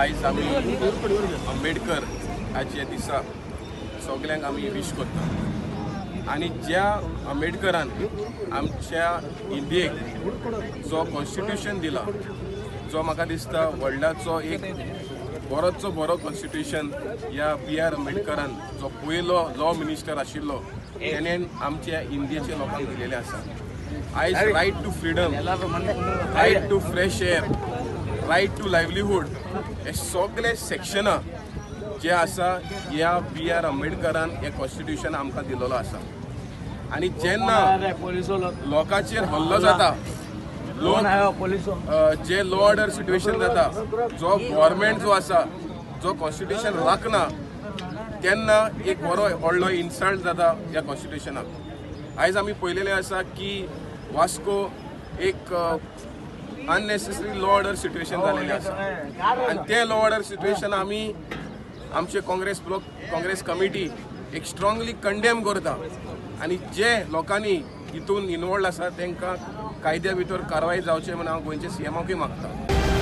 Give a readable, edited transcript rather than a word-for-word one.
आयज आमी आंबेडकर हाचे दिसा सगल्यांक आमी विश करता आनी ज्या आंबेडकरान आमच्या इंडियेक जो कॉन्स्टिट्यूशन दिला जो म्हाका दिसता वर्ल्डाचो एक बरोचो बरो कॉन्स्टिट्यूशन या B.R. आंबेडकरान जो पयलो लॉ मिनिस्टर आशिल्लो तेणेन आमच्या इंडियेच्या लोकांक दिलेले आसा। आयज right to freedom, right to fresh air, right to livelihood हे सगळे सेक्शनां जे आसा ह्या B.R. आंबेडकरान हे कॉन्स्टिट्यूशन आमकां दिलेलो आसा। आनी जेन्ना लोकांचेर हल्लो जाता, जे लॉ ऑर्डर सिट्युएशन जाता, जो गव्हर्मेंट जो आसा जो कॉन्स्टिट्यूशन राखना तेन्ना एक बरो व्हडलो इन्सल्ट जाता ह्या कॉन्स्टिट्यूशनाक। आयज आमी पळयलेलें आसा की वास्को एक अननेसेसरी लॉ ऑर्डर सिट्युएशन जालेलें आसा आनी ते लॉ ऑर्डर सिट्युएशन आमी आमचे काँग्रेस कमिटी एक स्ट्रॉंगली कंडेम करता आनी जे लोकांनी हितून इनवॉल्ड आसा तांकां कायद्या भितर कारवाय जावचे म्हणून हांव गोंयचे CMकूय मागता।